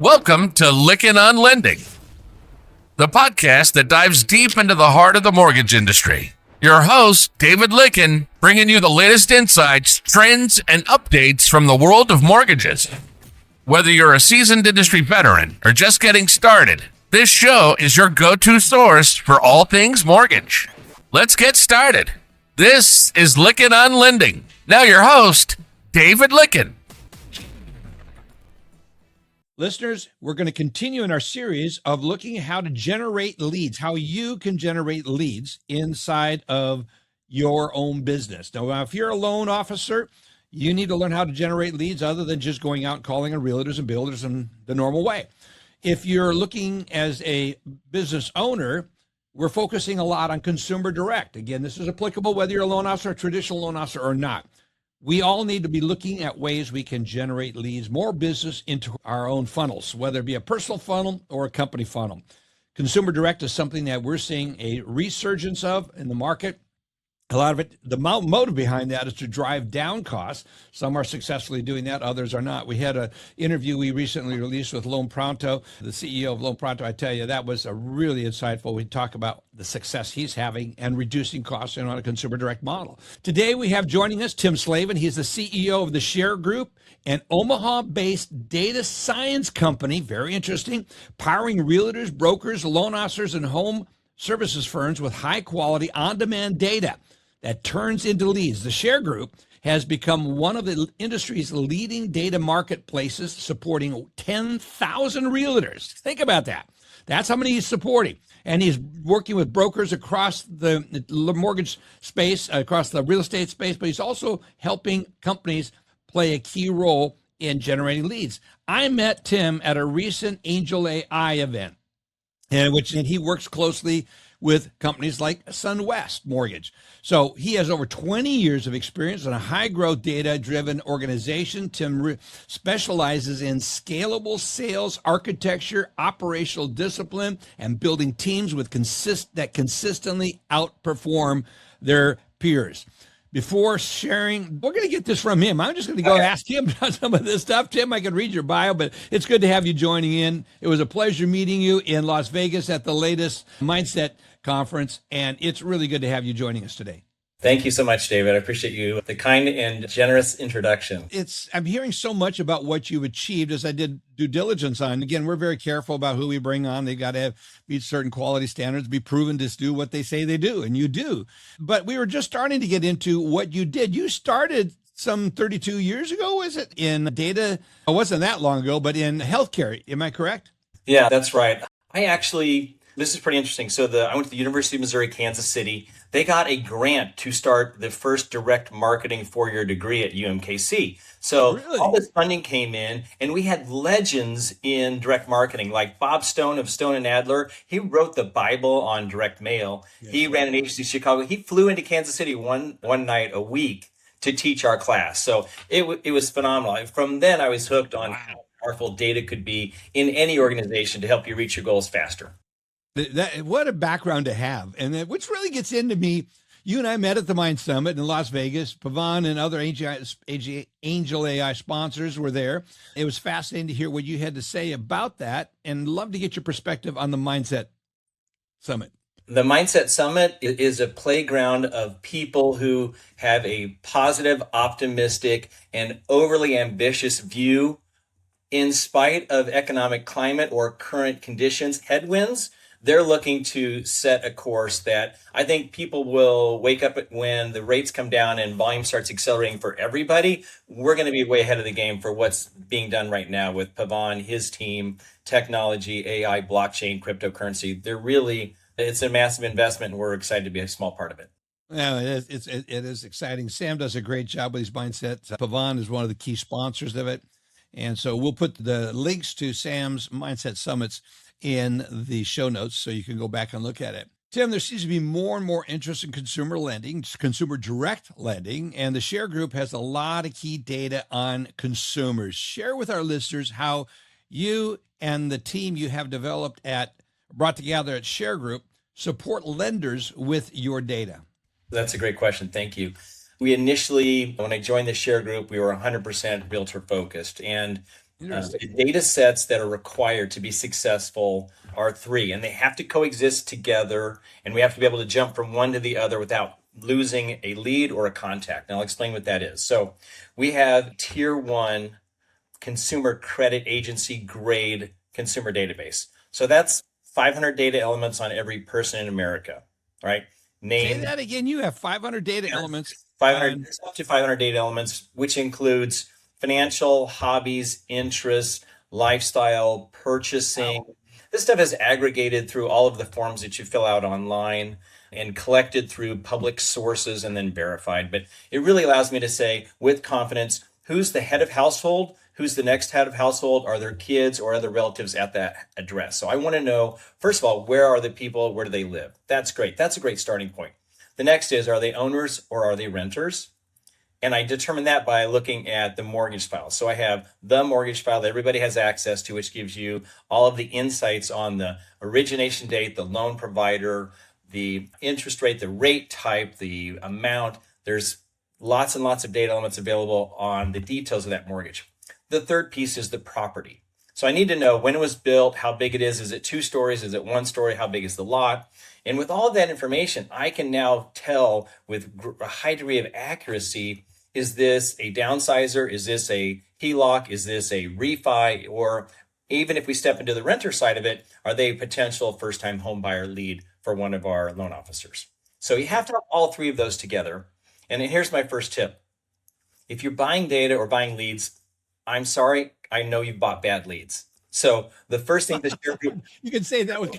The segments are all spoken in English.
Welcome to Lykken on Lending, the podcast that dives deep into the heart of the mortgage industry. Your host, David Lykken, bringing you the latest insights, trends, and updates from the world of mortgages. Whether you're a seasoned industry veteran or just getting started, this show is your go-to source for all things mortgage. Let's get started. This is Lykken on Lending. Now your host, David Lykken. Listeners, we're going to continue in our series of looking at how to generate leads, how you can generate leads inside of your own business. Now, if you're a loan officer, you need to learn how to generate leads other than just going out and calling on realtors and builders in the normal way. If you're looking as a business owner, we're focusing a lot on consumer direct. Again, this is applicable whether you're a loan officer, a traditional loan officer or not. We all need to be looking at ways we can generate leads, more business into our own funnels, whether it be a personal funnel or a company funnel. Consumer direct is something that we're seeing a resurgence of in the market. A lot of it, the motive behind that is to drive down costs. Some are successfully doing that, others are not. We had an interview we recently released with Loan Pronto, the CEO of Loan Pronto. I tell you, that was a really insightful. We talk about the success he's having and reducing costs on a consumer direct model. Today we have joining us Tim Slevin. He's the CEO of TheShareGroup, an Omaha-based data science company, very interesting, powering realtors, brokers, loan officers, and home services firms with high-quality, on-demand data that turns into leads. TheShareGroup has become one of the industry's leading data marketplaces, supporting 10,000 realtors. Think about that. That's how many he's supporting. And he's working with brokers across the mortgage space, across the real estate space, but he's also helping companies play a key role in generating leads. I met Tim at a recent Angel AI event, and he works closely with companies like SunWest Mortgage. So he has over 20 years of experience in a high-growth, data-driven organization. Tim specializes in scalable sales architecture, operational discipline, and building teams with that consistently outperform their peers. Before sharing, we're going to get this from him. I'm just going to go ask him about some of this stuff. Tim, I can read your bio, but it's good to have you joining in. It was a pleasure meeting you in Las Vegas at the latest Mindset conference, and it's really good to have you joining us today. Thank you so much, David. I appreciate you, the kind and generous introduction. I'm hearing so much about what you've achieved as I did due diligence on. Again, we're very careful about who we bring on. They've got to meet certain quality standards, be proven to do what they say they do, and you do. But we were just starting to get into what you did. You started some 32 years ago, is it, in data? It wasn't that long ago, but in healthcare. Am I correct? Yeah, that's right. This is pretty interesting. So I went to the University of Missouri, Kansas City. They got a grant to start the first direct marketing four-year degree at UMKC. So really? All this funding came in, and we had legends in direct marketing, like Bob Stone of Stone and Adler. He wrote the Bible on direct mail. Yes, he ran an agency in Chicago. He flew into Kansas City one night a week to teach our class. So it was phenomenal. From then, I was hooked on how powerful data could be in any organization to help you reach your goals faster. What a background to have. And which really gets into me, you and I met at the Mind Summit in Las Vegas. Pavan and other Angel AI sponsors were there. It was fascinating to hear what you had to say about that, and love to get your perspective on the Mindset Summit. The Mindset Summit is a playground of people who have a positive, optimistic, and overly ambitious view in spite of economic climate or current conditions, headwinds. They're looking to set a course that I think people will wake up when the rates come down and volume starts accelerating for everybody. We're going to be way ahead of the game for what's being done right now with Pavan, his team, technology, AI, blockchain, cryptocurrency. It's a massive investment, and we're excited to be a small part of it. Yeah, it is exciting. Sam does a great job with these mindsets. Pavan is one of the key sponsors of it. And so we'll put the links to Sam's Mindset Summits in the show notes so you can go back and look at it. Tim, there seems to be more and more interest in consumer lending, consumer direct lending, and TheShareGroup has a lot of key data on consumers. Share with our listeners how you and the team you have brought together at TheShareGroup support lenders with your data. That's a great question. Thank you. We initially, when I joined TheShareGroup, we were 100% realtor focused. And Interesting. The data sets that are required to be successful are three, and they have to coexist together, and we have to be able to jump from one to the other without losing a lead or a contact. And I'll explain what that is. So we have tier one consumer credit agency grade consumer database. So that's 500 data elements on every person in America, right? Say that again. You have 500 data elements. 500, up to 500 data elements, which includes financial, hobbies, interests, lifestyle, purchasing. Wow. This stuff is aggregated through all of the forms that you fill out online and collected through public sources and then verified. But it really allows me to say with confidence, who's the head of household, who's the next head of household, are there kids or other relatives at that address? So I want to know, first of all, where are the people, where do they live? That's great. That's a great starting point. The next is, are they owners or are they renters? And I determine that by looking at the mortgage file. So I have the mortgage file that everybody has access to, which gives you all of the insights on the origination date, the loan provider, the interest rate, the rate type, the amount. There's lots and lots of data elements available on the details of that mortgage. The third piece is the property. So I need to know when it was built, how big it is. Is it 2 stories? Is it 1 story? How big is the lot? And with all of that information, I can now tell with a high degree of accuracy, is this a downsizer? Is this a HELOC? Is this a refi? Or even if we step into the renter side of it, are they a potential first-time home buyer lead for one of our loan officers? So you have to have all three of those together. And here's my first tip. If you're buying data or buying leads, I'm sorry, I know you've bought bad leads. So the first thing that you can say that with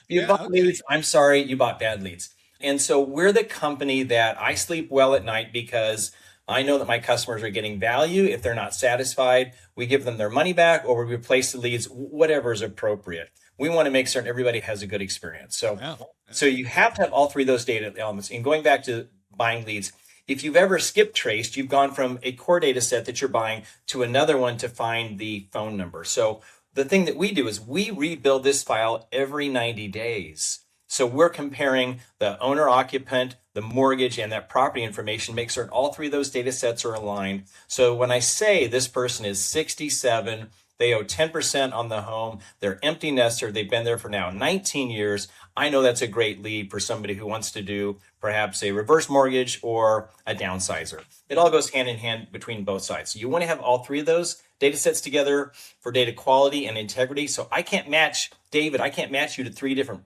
you bought leads, I'm sorry, you bought bad leads. And so we're the company that I sleep well at night because I know that my customers are getting value. If they're not satisfied, we give them their money back or we replace the leads, whatever is appropriate. We want to make certain everybody has a good experience. So you have to have all three of those data elements. And going back to buying leads, if you've ever skip traced, you've gone from a core data set that you're buying to another one to find the phone number. So the thing that we do is we rebuild this file every 90 days. So we're comparing the owner occupant, the mortgage, and that property information, make certain all three of those data sets are aligned. So when I say this person is 67, they owe 10% on the home, they're empty nester, they've been there for now 19 years, I know that's a great lead for somebody who wants to do perhaps a reverse mortgage or a downsizer. It all goes hand in hand between both sides. So you want to have all three of those data sets together for data quality and integrity. So I can't match, David, I can't match you to 3 different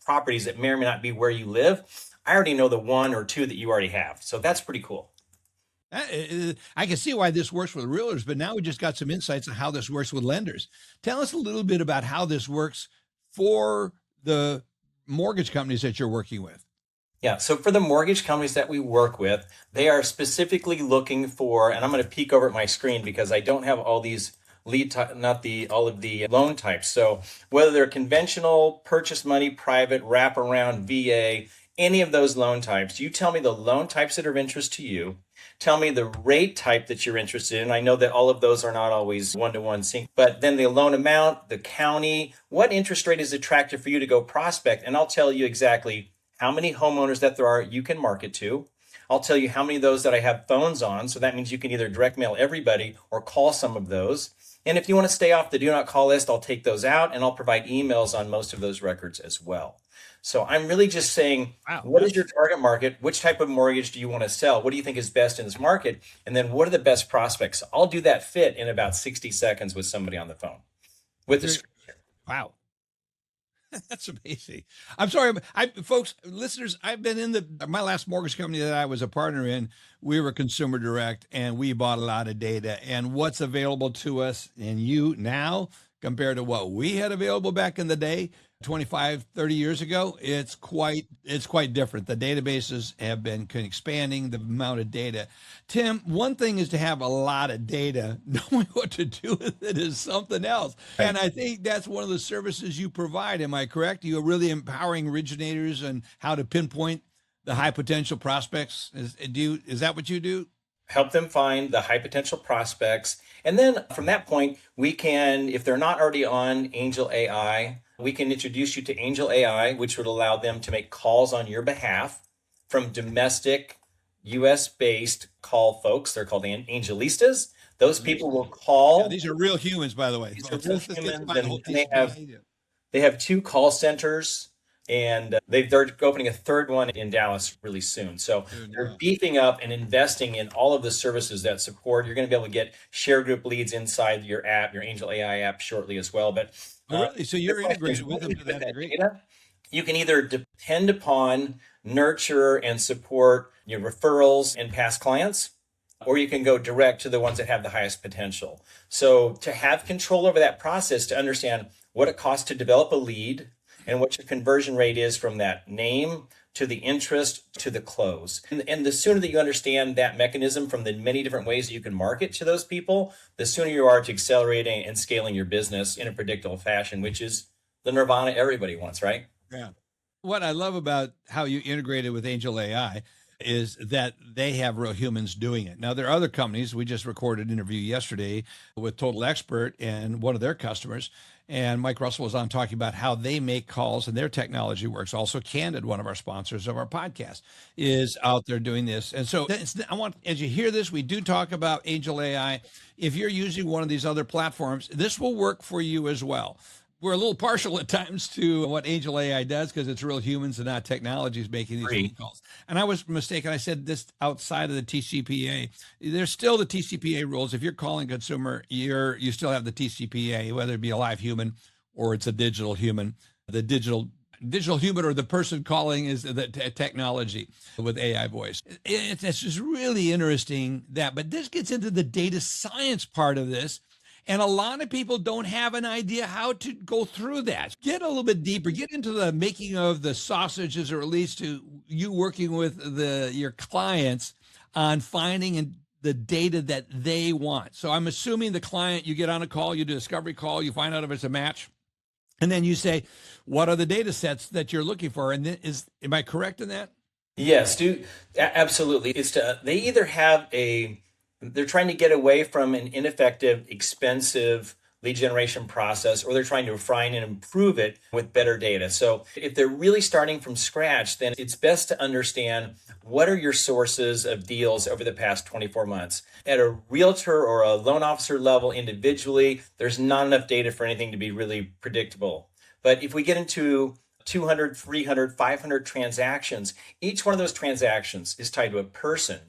properties that may or may not be where you live. I already know the 1 or 2 that you already have. So that's pretty cool. I can see why this works with realtors, but now we just got some insights on how this works with lenders. Tell us a little bit about how this works for the mortgage companies that you're working with. Yeah, so for the mortgage companies that we work with, they are specifically looking for, and I'm going to peek over at my screen because I don't have all these all of the loan types. So whether they're conventional, purchase money, private, wraparound, VA, any of those loan types, you tell me the loan types that are of interest to you. Tell me the rate type that you're interested in. I know that all of those are not always one-to-one sync, but then the loan amount, the county, what interest rate is attractive for you to go prospect? And I'll tell you exactly how many homeowners that there are you can market to. I'll tell you how many of those that I have phones on. So that means you can either direct mail everybody or call some of those. And if you want to stay off the do not call list, I'll take those out and I'll provide emails on most of those records as well. So I'm really just saying, what is your target market? Which type of mortgage do you want to sell? What do you think is best in this market? And then what are the best prospects? I'll do that fit in about 60 seconds with somebody on the phone. Wow. That's amazing. I'm sorry, folks, listeners, I've been in my last mortgage company that I was a partner in. We were consumer direct and we bought a lot of data, and what's available to us and you now compared to what we had available back in the day, 25, 30 years ago, it's quite different. The databases have been expanding the amount of data. Tim, one thing is to have a lot of data. Knowing what to do with it is something else. Right. And I think that's one of the services you provide. Am I correct? You're really empowering originators on how to pinpoint the high potential prospects. Is that what you do? Help them find the high potential prospects. And then from that point, we can, if they're not already on Angel AI, we can introduce you to Angel AI, which would allow them to make calls on your behalf from domestic, US-based call folks. They're called Angelistas. Those people will Yeah, call. these are real humans, by the way. These are Folks. real Let's get humans, by the whole and they TCP. have 2 call centers, and they're opening a third one in Dallas really soon. So they're beefing up and investing in all of the services that support. You're going to be able to get ShareGroup leads inside your app, your Angel AI app shortly as well. But Oh, really? So you're the question is, integrated what with do them we to do with that that degree? data? You can either depend upon, nurture, and support your referrals and past clients, or you can go direct to the ones that have the highest potential. So to have control over that process, to understand what it costs to develop a lead and what your conversion rate is from that name to the interest to the close. And the sooner that you understand that mechanism from the many different ways that you can market to those people, the sooner you are to accelerating and scaling your business in a predictable fashion, which is the nirvana everybody wants, right? Yeah. What I love about how you integrated with Angel AI is that they have real humans doing it. Now, there are other companies. We just recorded an interview yesterday with Total Expert and one of their customers. And Mike Russell was on talking about how they make calls and their technology works. Also, Candid, one of our sponsors of our podcast, is out there doing this. And so I want, as you hear this, we do talk about Angel AI. If you're using one of these other platforms, this will work for you as well. We're a little partial at times to what Angel AI does because it's real humans and not technologies making these phone calls. And I was mistaken. I said this outside of the TCPA. There's still the TCPA rules. If you're calling consumer, you still have the TCPA, whether it be a live human or it's a digital human. The digital human or the person calling is the technology with AI voice. It's just really interesting but this gets into the data science part of this. And a lot of people don't have an idea how to go through that. Get a little bit deeper, get into the making of the sausages, or at least to you working with your clients on finding the data that they want. So I'm assuming the client, you get on a call, you do a discovery call, you find out if it's a match. And then you say, what are the data sets that you're looking for? And then am I correct in that? Yes, absolutely. They either have they're trying to get away from an ineffective, expensive lead generation process, or they're trying to refine and improve it with better data. So if they're really starting from scratch, then it's best to understand what are your sources of deals over the past 24 months. At a realtor or a loan officer level individually, there's not enough data for anything to be really predictable. But if we get into 200, 300, 500 transactions, each one of those transactions is tied to a person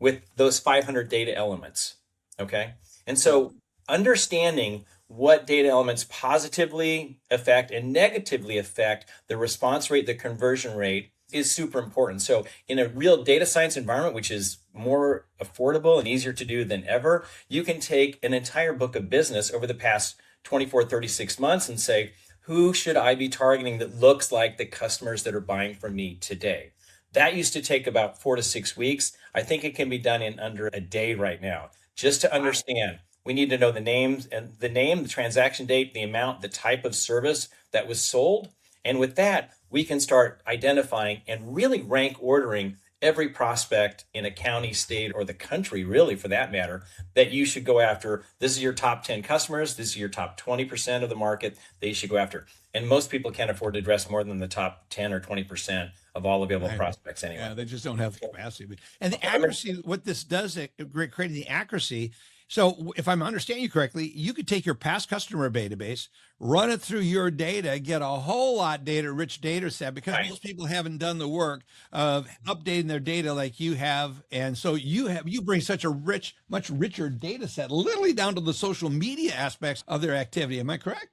with those 500 data elements, okay? And so understanding what data elements positively affect and negatively affect the response rate, the conversion rate, is super important. So in a real data science environment, which is more affordable and easier to do than ever, you can take an entire book of business over the past 24, 36 months and say, who should I be targeting that looks like the customers that are buying from me today? That used to take about 4 to 6 weeks. I think it can be done in under a day right now. Just to understand, we need to know the names and the name, the transaction date, the amount, the type of service that was sold. And with that, we can start identifying and really rank ordering every prospect in a county, state, or the country, really, for that matter, that you should go after. This is your top 10 customers. This is your top 20% of the market that you should go after. And most people can't afford to address more than the top 10 or 20% of all available prospects anyway. Yeah, they just don't have the capacity. And the accuracy, what this does, creating the accuracy. So if I'm understanding you correctly, you could take your past customer database, run it through your data, get a whole lot rich data set, because most people haven't done the work of updating their data like you have. And so you bring such a much richer data set, literally down to the social media aspects of their activity. Am I correct?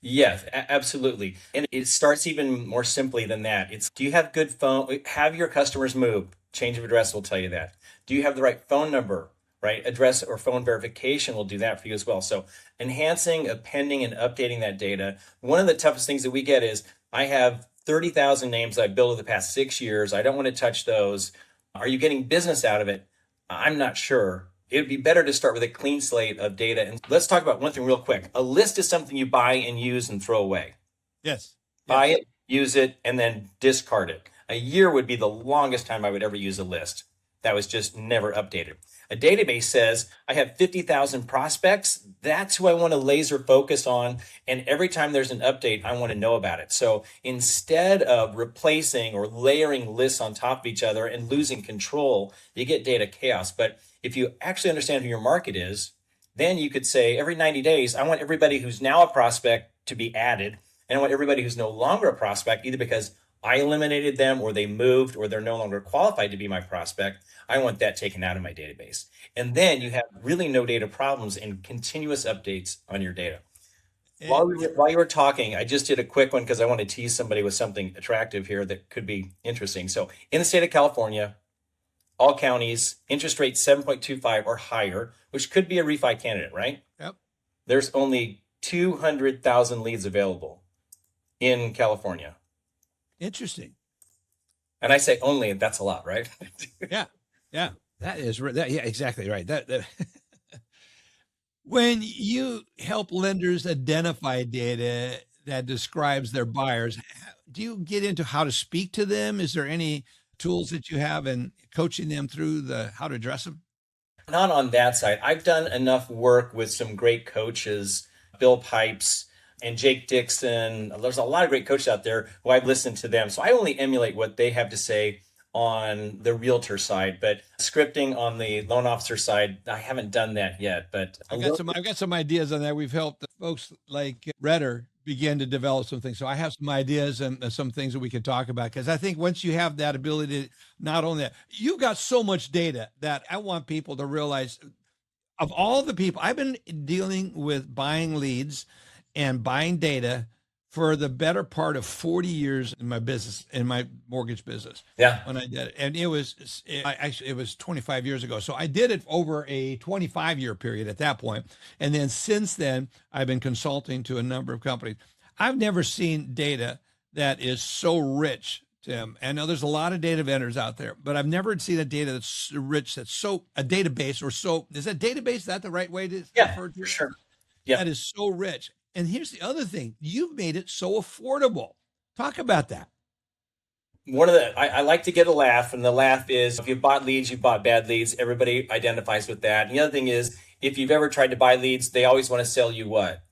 Yes, absolutely. And it starts even more simply than that. Do you have good phone? Have your customers move? Change of address will tell you that. Do you have the right phone number? Right? Address or phone verification will do that for you as well. So enhancing, appending, and updating that data. One of the toughest things that we get is, I have 30,000 names I've built over the past 6 years. I don't want to touch those. Are you getting business out of it? I'm not sure. It would be better to start with a clean slate of data. And let's talk about one thing real quick. A list is something you buy and use and throw away. Yes. Buy it, use it, and then discard it. A year would be the longest time I would ever use a list. That was just never updated. A database says, I have 50,000 prospects. That's who I want to laser focus on. And every time there's an update, I want to know about it. So instead of replacing or layering lists on top of each other and losing control, you get data chaos. But if you actually understand who your market is, Then you could say every 90 days, I want everybody who's now a prospect to be added. And I want everybody who's no longer a prospect, either because I eliminated them or they moved or they're no longer qualified to be my prospect, I want that taken out of my database. And then you have really no data problems and continuous updates on your data. While you were talking, I just did a quick one because I want to tease somebody with something attractive here that could be interesting. So in the state of California, all counties, interest rate 7.25 or higher, which could be a refi candidate, right? Yep. There's only 200,000 leads available in California. Interesting. And I say only, that's a lot, right? Yeah. That is that. Yeah, exactly right. That when you help lenders identify data that describes their buyers, do you get into how to speak to them? Is there any tools that you have in coaching them through how to address them? Not on that side. I've done enough work with some great coaches, Bill Pipes and Jake Dixon. There's a lot of great coaches out there who I've listened to them. So I only emulate what they have to say on the realtor side, but scripting on the loan officer side, I haven't done that yet. But I've got some ideas on that. We've helped folks like Redder begin to develop some things. So I have some ideas and some things that we can talk about, because I think once you have that ability to not only that, you've got so much data that I want people to realize, of all the people I've been dealing with buying leads and buying data for the better part of 40 years in my business, in my mortgage business. Yeah. When I did it. And it was 25 years ago. So I did it over a 25-year period at that point. And then since then, I've been consulting to a number of companies. I've never seen data that is so rich, Tim. I know there's a lot of data vendors out there, but I've never seen a data that's rich, that's so, a database or so, is that database, is that the right way to refer to it? For sure. Yeah. That is so rich. And here's the other thing, you've made it so affordable. Talk about that. I like to get a laugh, and the laugh is, if you bought leads, you bought bad leads. Everybody identifies with that. And the other thing is, if you've ever tried to buy leads, they always want to sell you what?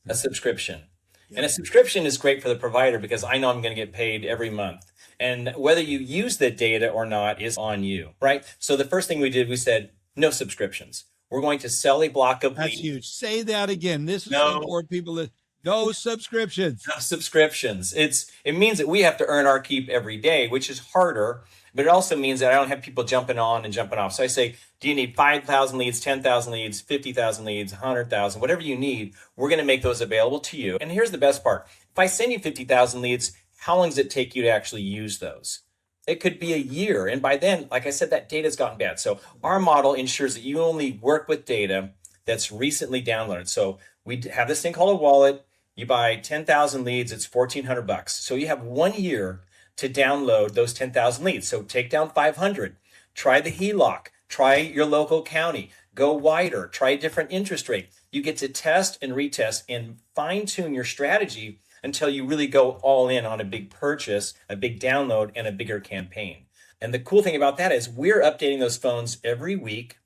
A subscription. Yeah. And a subscription is great for the provider because I know I'm going to get paid every month. And whether you use the data or not is on you, right? So the first thing we did, we said, no subscriptions. We're going to sell a block of leads. That's huge. Say that again. This is so important, people. That no subscriptions. No subscriptions. It means that we have to earn our keep every day, which is harder, but it also means that I don't have people jumping on and jumping off. So I say, do you need 5,000 leads, 10,000 leads, 50,000 leads, 100,000, whatever you need, we're going to make those available to you. And here's the best part. If I send you 50,000 leads, how long does it take you to actually use those? It could be a year. And by then, like I said, that data's gotten bad. So our model ensures that you only work with data that's recently downloaded. So we have this thing called a wallet. You buy 10,000 leads, it's $1,400. So you have 1 year to download those 10,000 leads. So take down 500, try the HELOC, try your local county, go wider, try a different interest rate. You get to test and retest and fine tune your strategy until you really go all in on a big purchase, a big download, and a bigger campaign. And the cool thing about that is we're updating those phones every week.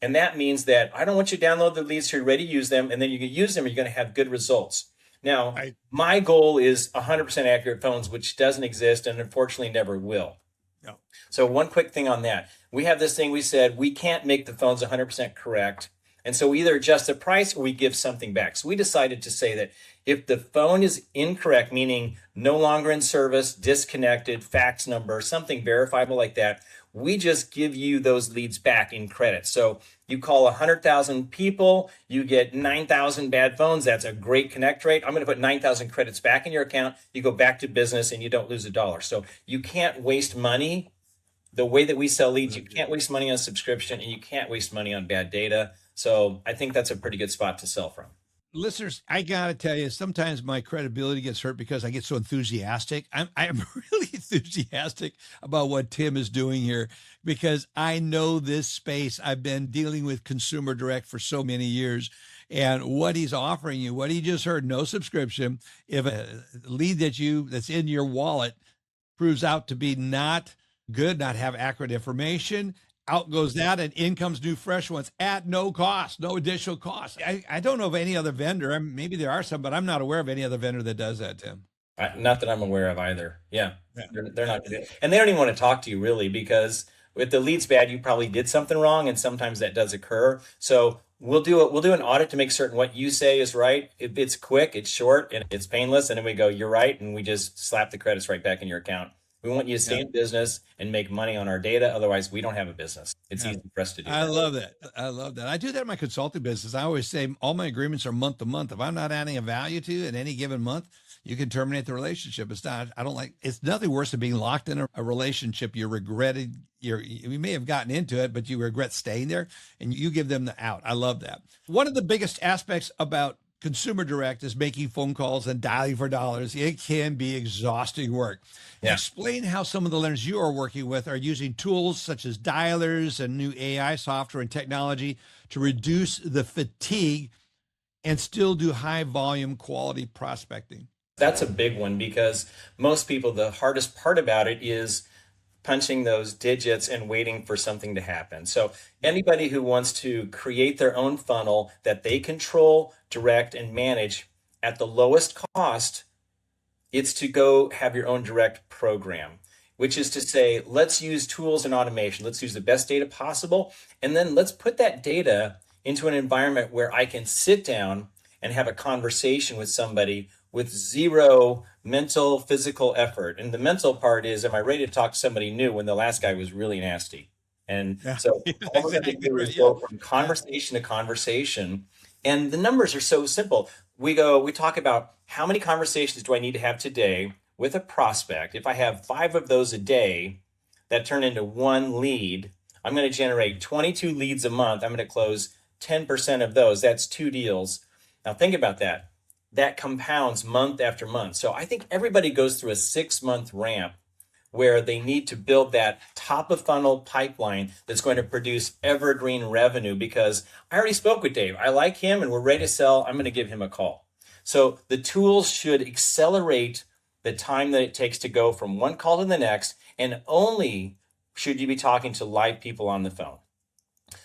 And that means that I don't want you to download the leads so you're ready to use them, and then you can use them and you're going to have good results. Now, my goal is 100% accurate phones, which doesn't exist and unfortunately never will. No. So one quick thing on that. We have this thing we said, we can't make the phones 100% correct. And so we either adjust the price or we give something back. So we decided to say that if the phone is incorrect, meaning no longer in service, disconnected, fax number, something verifiable like that, we just give you those leads back in credit. So you call 100,000 people, you get 9,000 bad phones. That's a great connect rate. I'm going to put 9,000 credits back in your account. You go back to business and you don't lose $1. So you can't waste money. The way that we sell leads, you can't waste money on subscription and you can't waste money on bad data. So I think that's a pretty good spot to sell from. Listeners, I got to tell you, sometimes my credibility gets hurt because I get so enthusiastic. I'm really enthusiastic about what Tim is doing here because I know this space. I've been dealing with consumer direct for so many years, and what he's offering you, what he just heard, no subscription. If a lead that's in your wallet proves out to be not good, not have accurate information, out goes that, and in comes new fresh ones at no cost, no additional cost. I don't know of any other vendor. Maybe there are some, but I'm not aware of any other vendor that does that, Tim. Not that I'm aware of either. Yeah. They're not good. And they don't even want to talk to you really, because if the lead's bad, you probably did something wrong. And sometimes that does occur. So We'll do an audit to make certain what you say is right. It's quick, it's short, and it's painless. And then we go, you're right, and we just slap the credits right back in your account. We want you to stay in business and make money on our data. Otherwise, we don't have a business. It's easy for us to do. I love that. I love that. I do that in my consulting business. I always say all my agreements are month to month. If I'm not adding a value to at any given month, you can terminate the relationship. It's nothing worse than being locked in a relationship. You may have gotten into it, but you regret staying there, and you give them the out. I love that. One of the biggest aspects about consumer direct is making phone calls and dialing for dollars. It can be exhausting work. Yeah. Explain how some of the lenders you are working with are using tools such as dialers and new AI software and technology to reduce the fatigue and still do high volume quality prospecting. That's a big one, because most people, the hardest part about it is punching those digits and waiting for something to happen. So anybody who wants to create their own funnel that they control, direct, and manage at the lowest cost, it's to go have your own direct program, which is to say, let's use tools and automation. Let's use the best data possible. And then let's put that data into an environment where I can sit down and have a conversation with somebody with zero mental, physical effort. And the mental part is, am I ready to talk to somebody new when the last guy was really nasty? And so all we're going to do is go from conversation to conversation. And the numbers are so simple. We talk about how many conversations do I need to have today with a prospect. If I have 5 of those a day that turn into 1 lead, I'm going to generate 22 leads a month. I'm going to close 10% of those. That's 2 deals. Now think about that. That compounds month after month. So I think everybody goes through a 6-month ramp where they need to build that top of funnel pipeline that's going to produce evergreen revenue, because I already spoke with Dave. I like him and we're ready to sell. I'm going to give him a call. So the tools should accelerate the time that it takes to go from one call to the next, and only should you be talking to live people on the phone.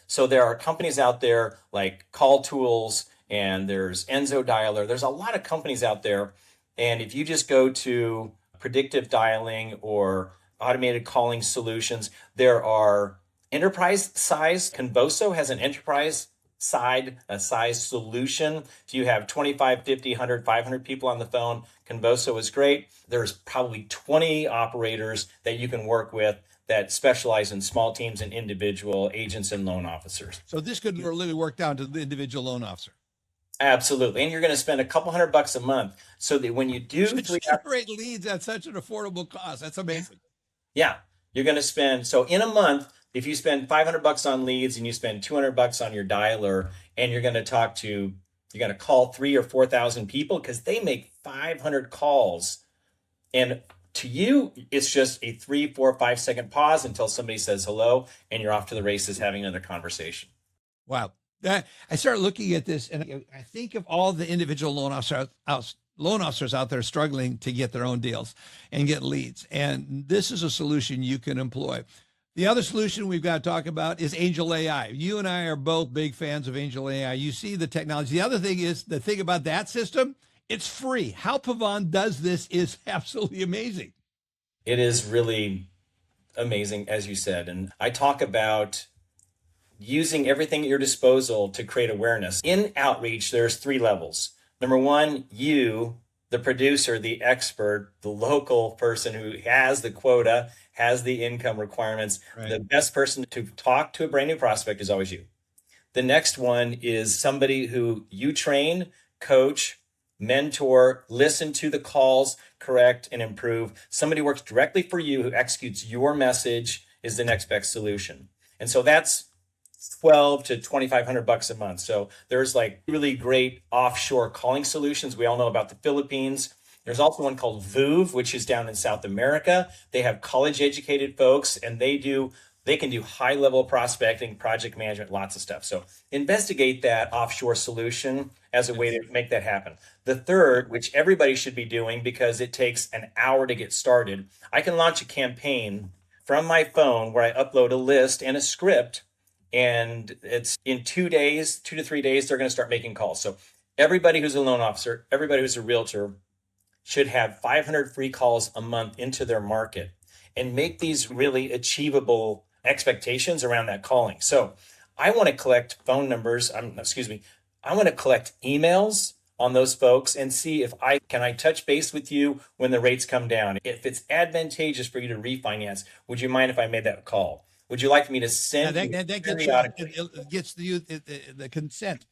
So there are companies out there like Call Tools, and there's Enzo Dialer. There's a lot of companies out there. And if you just go to predictive dialing or automated calling solutions, there are enterprise size. Convoso has an enterprise size solution. If you have 25, 50, 100, 500 people on the phone, Convoso is great. There's probably 20 operators that you can work with that specialize in small teams and individual agents and loan officers. So this could really work down to the individual loan officer. Absolutely. And you're going to spend a couple $100 a month so that when you do generate leads at such an affordable cost. That's amazing. Yeah. You're going to spend, so in a month, if you spend $500 on leads and you spend $200 on your dialer, and you're going to call 3,000 or 4,000 people, because they make 500 calls. And to you, it's just a 3, 4, 5 second pause until somebody says hello, and you're off to the races having another conversation. Wow. I started looking at this, and I think of all the individual loan officers out there struggling to get their own deals and get leads. And this is a solution you can employ. The other solution we've got to talk about is Angel AI. You and I are both big fans of Angel AI. You see the technology. The other thing is, the thing about that system, it's free. How Pavan does this is absolutely amazing. It is really amazing, as you said. And I talk about using everything at your disposal to create awareness. In outreach, there's 3 levels. Number 1, you, the producer, the expert, the local person who has the quota, has the income requirements. Right. The best person to talk to a brand new prospect is always you. The next one is somebody who you train, coach, mentor, listen to the calls, correct, and improve. Somebody who works directly for you, who executes your message, is the next best solution. And so that's $1,200 to $2,500 a month. So there's like really great offshore calling solutions. We all know about the Philippines. There's also one called VOOV, which is down in South America. They have college educated folks, and they can do high level prospecting, project management, lots of stuff. So investigate that offshore solution as a way to make that happen. The third, which everybody should be doing because it takes an hour to get started, I can launch a campaign from my phone where I upload a list and a script. And it's in 2 days, 2 to 3 days, they're going to start making calls. So everybody who's a loan officer, everybody who's a realtor should have 500 free calls a month into their market, and make these really achievable expectations around that calling. So I want to collect phone numbers. I want to collect emails on those folks and see if I touch base with you when the rates come down. If it's advantageous for you to refinance, would you mind if I made that call? Would you like me to send you That periodically? gets the consent.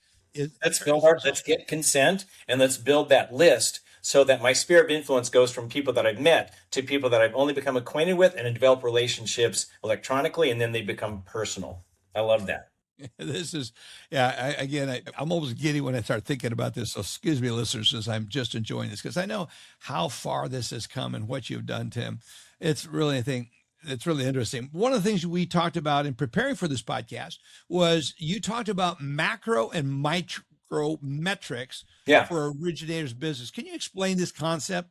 Let's get consent and let's build that list so that my sphere of influence goes from people that I've met to people that I've only become acquainted with and develop relationships electronically, and then they become personal. I love that. This is, I'm almost giddy when I start thinking about this. So excuse me, listeners, as I'm just enjoying this, because I know how far this has come and what you've done, Tim. It's really, I think, it's really interesting. One of the things we talked about in preparing for this podcast was you talked about macro and micro metrics for originators' business. Can you explain this concept?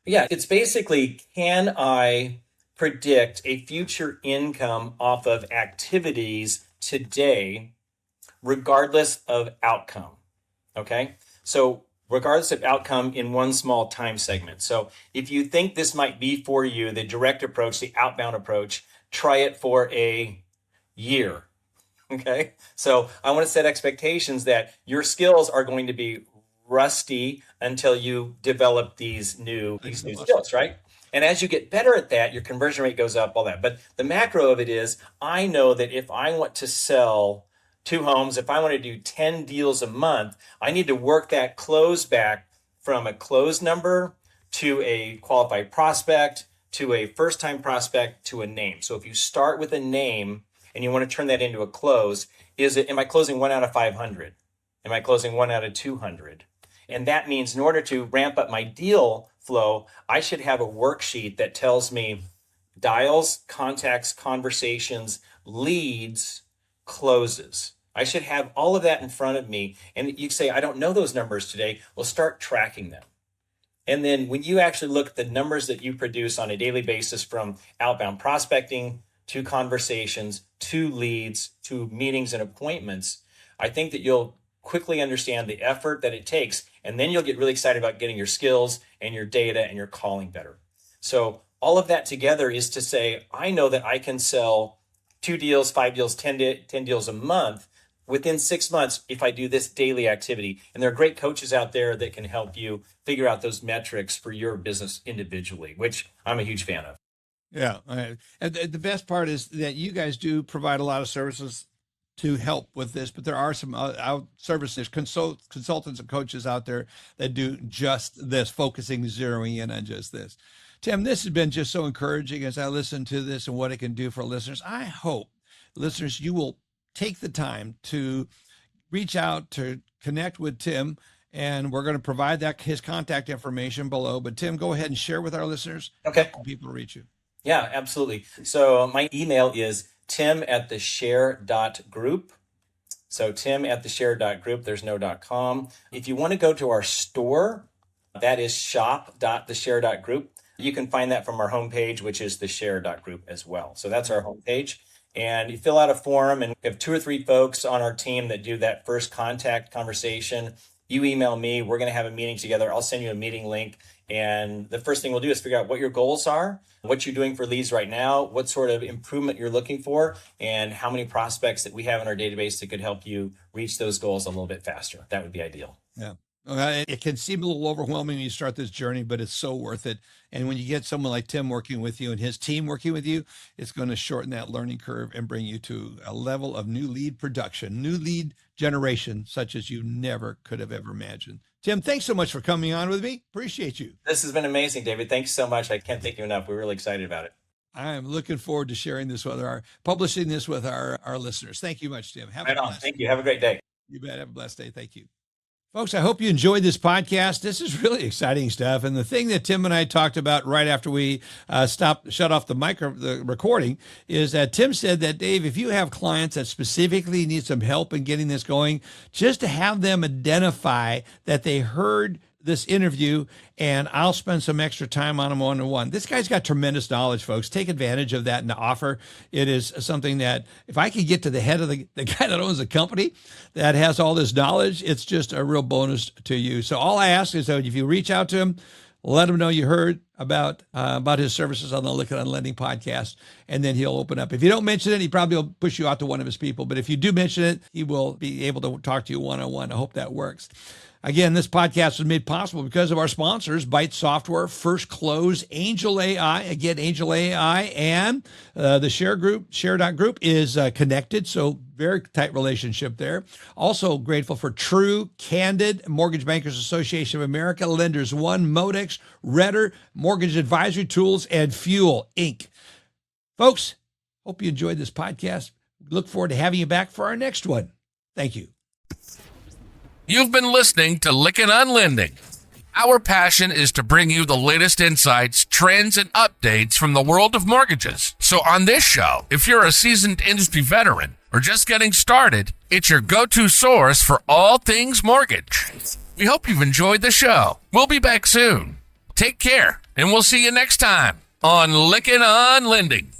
Yeah, it's basically, can I predict a future income off of activities today, regardless of outcome? Okay, so regardless of outcome in one small time segment. So if you think this might be for you, the direct approach, the outbound approach, try it for a year. Okay, so I want to set expectations that your skills are going to be rusty until you develop these new skills, right? And as you get better at that, your conversion rate goes up, all that. But the macro of it is, I know that if I want to sell 2 homes, if I want to do 10 deals a month, I need to work that close back from a close number to a qualified prospect, to a first-time prospect, to a name. So if you start with a name and you want to turn that into a close, am I closing 1 out of 500? Am I closing 1 out of 200? And that means in order to ramp up my deal flow, I should have a worksheet that tells me dials, contacts, conversations, leads, closes. I should have all of that in front of me. And you say, I don't know those numbers today. Well, start tracking them. And then when you actually look at the numbers that you produce on a daily basis, from outbound prospecting to conversations, to leads, to meetings and appointments, I think that you'll quickly understand the effort that it takes. And then you'll get really excited about getting your skills and your data and your calling better. So all of that together is to say, I know that I can sell 2 deals, 5 deals, 10 deals a month within 6 months if I do this daily activity. And there are great coaches out there that can help you figure out those metrics for your business individually, which I'm a huge fan of. Yeah. And the best part is that you guys do provide a lot of services to help with this, but there are some services, consultants and coaches out there that do just this, focusing, zeroing in on just this. Tim, this has been just so encouraging as I listen to this and what it can do for listeners. I hope, listeners, you will take the time to reach out to connect with Tim, and we're going to provide his contact information below. But Tim, go ahead and share with our listeners how people reach you. Yeah, absolutely. So my email is tim@theshare.group. So tim@theshare.group. There's no .com. If you want to go to our store, that is shop.theshare.group. You can find that from our homepage, which is theshare.group as well. So that's our homepage. And you fill out a form, and we have 2 or 3 folks on our team that do that first contact conversation. You email me, we're going to have a meeting together. I'll send you a meeting link. And the first thing we'll do is figure out what your goals are, what you're doing for leads right now, what sort of improvement you're looking for, and how many prospects that we have in our database that could help you reach those goals a little bit faster. That would be ideal. Yeah. It can seem a little overwhelming when you start this journey, but it's so worth it. And when you get someone like Tim working with you and his team working with you, it's going to shorten that learning curve and bring you to a level of new lead production, new lead generation, such as you never could have ever imagined. Tim, thanks so much for coming on with me. Appreciate you. This has been amazing, David. Thanks so much. I can't thank you enough. We're really excited about it. I am looking forward to sharing this with publishing this with our listeners. Thank you much, Tim. Right on. Thank you. Have a great day. You bet. Have a blessed day. Thank you. Folks, I hope you enjoyed this podcast. This is really exciting stuff. And the thing that Tim and I talked about right after we shut off the recording is that Tim said that, Dave, if you have clients that specifically need some help in getting this going, just to have them identify that they heard this interview, and I'll spend some extra time on them one-on-one. This guy's got tremendous knowledge, folks. Take advantage of that and the offer. It is something that if I could get to the head of the guy that owns the company that has all this knowledge, it's just a real bonus to you. So all I ask is that if you reach out to him, Let him know you heard about his services on the Lykken on Lending podcast, and then he'll open up. If you don't mention it, he probably will push you out to one of his people. But if you do mention it, he will be able to talk to you one-on-one. I hope that works. Again, this podcast was made possible because of our sponsors, Byte Software, First Close, Angel AI. Again, Angel AI and the TheShareGroup, Share.group is connected, so very tight relationship there. Also grateful for True, Candid, Mortgage Bankers Association of America, Lenders One, Modex, Redder, Mortgage Advisory Tools, and Fuel, Inc. Folks, hope you enjoyed this podcast. Look forward to having you back for our next one. Thank you. You've been listening to Lykken on Lending. Our passion is to bring you the latest insights, trends, and updates from the world of mortgages. So on this show, if you're a seasoned industry veteran or just getting started, it's your go-to source for all things mortgage. We hope you've enjoyed the show. We'll be back soon. Take care, and we'll see you next time on Lykken on Lending.